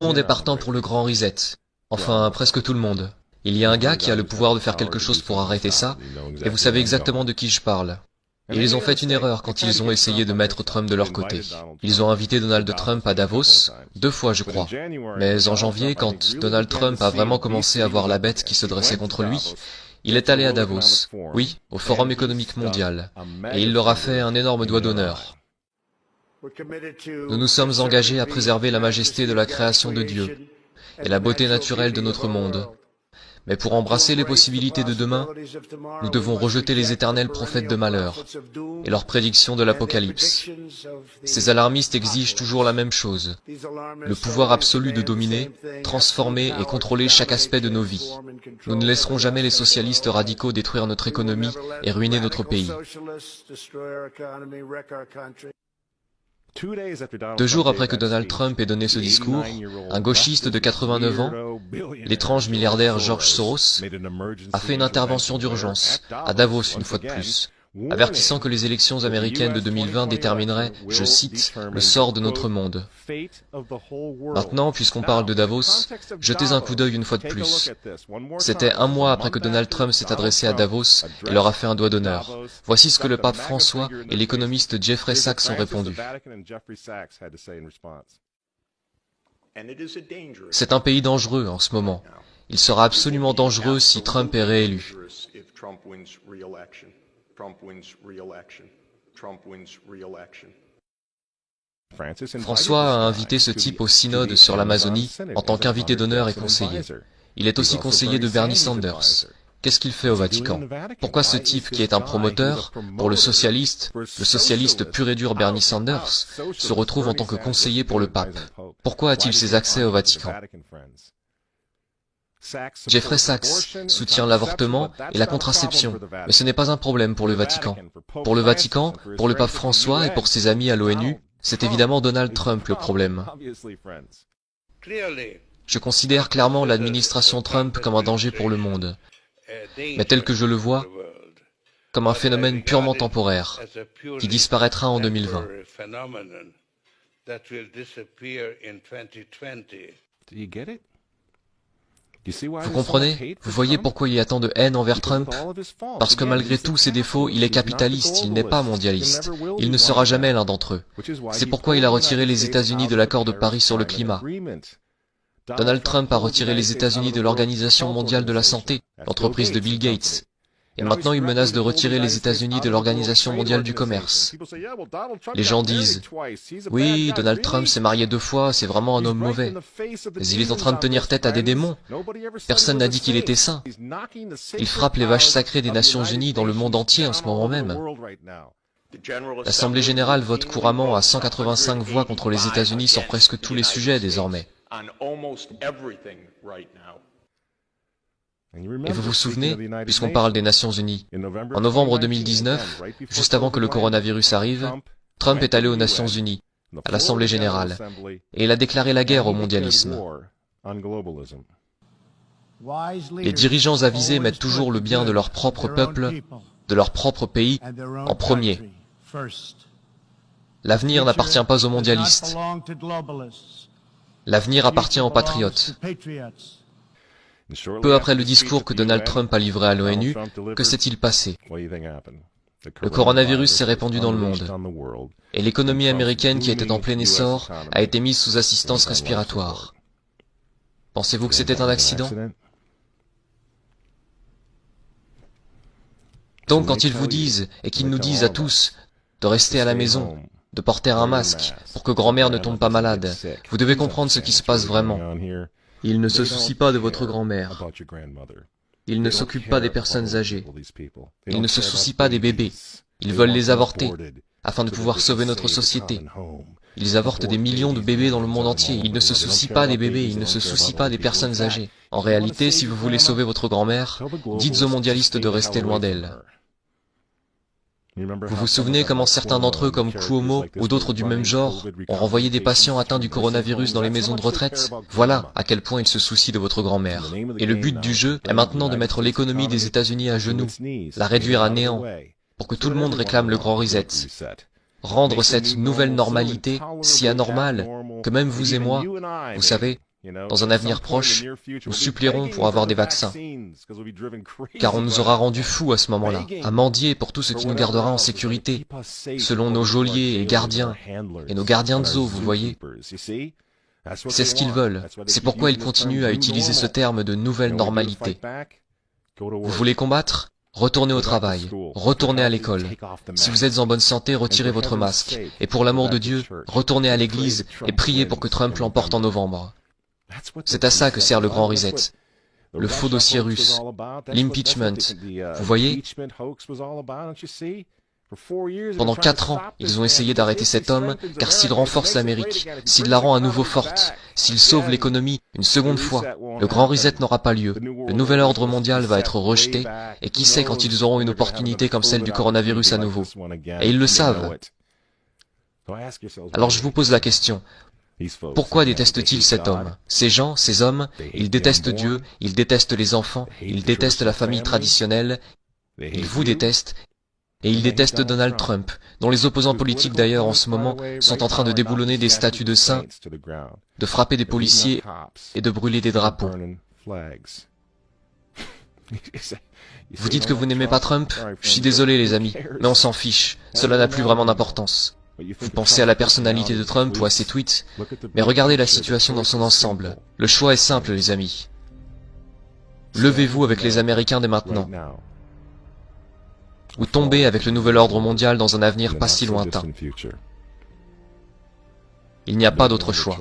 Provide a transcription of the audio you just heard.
Le monde est partant pour le grand reset. Enfin, presque tout le monde. Il y a un gars qui a le pouvoir de faire quelque chose pour arrêter ça, et vous savez exactement de qui je parle. Et ils ont fait une erreur quand ils ont essayé de mettre Trump de leur côté. Ils ont invité Donald Trump à Davos, 2 fois je crois. Mais en janvier, quand Donald Trump a vraiment commencé à voir la bête qui se dressait contre lui, il est allé à Davos, oui, au Forum économique mondial, et il leur a fait un énorme doigt d'honneur. Nous nous sommes engagés à préserver la majesté de la création de Dieu et la beauté naturelle de notre monde. Mais pour embrasser les possibilités de demain, nous devons rejeter les éternels prophètes de malheur et leurs prédictions de l'Apocalypse. Ces alarmistes exigent toujours la même chose, le pouvoir absolu de dominer, transformer et contrôler chaque aspect de nos vies. Nous ne laisserons jamais les socialistes radicaux détruire notre économie et ruiner notre pays. 2 jours après que Donald Trump ait donné ce discours, un gauchiste de 89 ans, l'étrange milliardaire George Soros, a fait une intervention d'urgence, à Davos une fois de plus, avertissant que les élections américaines de 2020 détermineraient, je cite, le sort de notre monde. Maintenant, puisqu'on parle de Davos, jetez un coup d'œil une fois de plus. C'était 1 mois après que Donald Trump s'est adressé à Davos et leur a fait un doigt d'honneur. Voici ce que le pape François et l'économiste Jeffrey Sachs ont répondu. C'est un pays dangereux en ce moment. Il sera absolument dangereux si Trump est réélu. François a invité ce type au synode sur l'Amazonie en tant qu'invité d'honneur et conseiller. Il est aussi conseiller de Bernie Sanders. Qu'est-ce qu'il fait au Vatican? Pourquoi ce type qui est un promoteur pour le socialiste pur et dur Bernie Sanders, se retrouve en tant que conseiller pour le pape? Pourquoi a-t-il ces accès au Vatican? Jeffrey Sachs soutient l'avortement et la contraception, mais ce n'est pas un problème pour le Vatican. Pour le Vatican, pour le pape François et pour ses amis à l'ONU, c'est évidemment Donald Trump le problème. Je considère clairement l'administration Trump comme un danger pour le monde, mais tel que je le vois, comme un phénomène purement temporaire, qui disparaîtra en 2020. Vous comprenez? Vous voyez pourquoi il y a tant de haine envers Trump? Parce que malgré tous ses défauts, il est capitaliste, il n'est pas mondialiste. Il ne sera jamais l'un d'entre eux. C'est pourquoi il a retiré les États-Unis de l'accord de Paris sur le climat. Donald Trump a retiré les États-Unis de l'Organisation mondiale de la santé, l'entreprise de Bill Gates. Et maintenant il menace de retirer les États-Unis de l'Organisation mondiale du commerce. Les gens disent, oui, Donald Trump s'est marié 2 fois, c'est vraiment un homme mauvais. Mais il est en train de tenir tête à des démons. Personne n'a dit qu'il était saint. Il frappe les vaches sacrées des Nations Unies dans le monde entier en ce moment même. L'Assemblée générale vote couramment à 185 voix contre les États-Unis sur presque tous les sujets désormais. Et vous vous souvenez, puisqu'on parle des Nations Unies, en novembre 2019, juste avant que le coronavirus arrive, Trump est allé aux Nations Unies, à l'Assemblée générale, et il a déclaré la guerre au mondialisme. Les dirigeants avisés mettent toujours le bien de leur propre peuple, de leur propre pays, en premier. L'avenir n'appartient pas aux mondialistes. L'avenir appartient aux patriotes. Peu après le discours que Donald Trump a livré à l'ONU, que s'est-il passé? Le coronavirus s'est répandu dans le monde, et l'économie américaine qui était en plein essor a été mise sous assistance respiratoire. Pensez-vous que c'était un accident? Donc quand ils vous disent, et qu'ils nous disent à tous, de rester à la maison, de porter un masque, pour que grand-mère ne tombe pas malade, vous devez comprendre ce qui se passe vraiment. Ils ne se soucient pas de votre grand-mère. Ils ne s'occupent pas des personnes âgées. Ils ne se soucient pas des bébés. Ils veulent les avorter, afin de pouvoir sauver notre société. Ils avortent des millions de bébés dans le monde entier. Ils ne se soucient pas des bébés, ils ne se soucient pas des personnes âgées. En réalité, si vous voulez sauver votre grand-mère, dites aux mondialistes de rester loin d'elle. Vous vous souvenez comment certains d'entre eux, comme Cuomo ou d'autres du même genre, ont renvoyé des patients atteints du coronavirus dans les maisons de retraite? Voilà à quel point ils se soucient de votre grand-mère. Et le but du jeu est maintenant de mettre l'économie des États-Unis à genoux, la réduire à néant, pour que tout le monde réclame le grand reset. Rendre cette nouvelle normalité si anormale que même vous et moi, vous savez, Dans un avenir proche, nous supplierons pour avoir des vaccins, car on nous aura rendus fous à ce moment-là, à mendier pour tout ce qui nous gardera en sécurité, selon nos geôliers et gardiens, et nos gardiens de zoo, vous voyez. C'est ce qu'ils veulent, c'est pourquoi ils continuent à utiliser ce terme de nouvelle normalité. Vous voulez combattre ? Retournez au travail, retournez à l'école. Si vous êtes en bonne santé, retirez votre masque. Et pour l'amour de Dieu, retournez à l'église et priez pour que Trump l'emporte en novembre. C'est à ça que sert le grand reset. Le faux dossier russe, l'impeachment. Vous voyez ? Pendant 4 ans, ils ont essayé d'arrêter cet homme, car s'il renforce l'Amérique, s'il la rend à nouveau forte, s'il sauve l'économie une seconde fois, le grand reset n'aura pas lieu. Le nouvel ordre mondial va être rejeté, et qui sait quand ils auront une opportunité comme celle du coronavirus à nouveau. Et ils le savent. Alors je vous pose la question. Pourquoi détestent-ils cet homme? Ces gens, ces hommes, ils détestent Dieu, ils détestent les enfants, ils détestent la famille traditionnelle, ils vous détestent, et ils détestent Donald Trump, dont les opposants politiques d'ailleurs en ce moment sont en train de déboulonner des statues de saints, de frapper des policiers et de brûler des drapeaux. Vous dites que vous n'aimez pas Trump? Je suis désolé les amis, mais on s'en fiche, cela n'a plus vraiment d'importance. Vous pensez à la personnalité de Trump ou à ses tweets, mais regardez la situation dans son ensemble. Le choix est simple les amis. Levez-vous avec les Américains dès maintenant, ou tombez avec le nouvel ordre mondial dans un avenir pas si lointain. Il n'y a pas d'autre choix.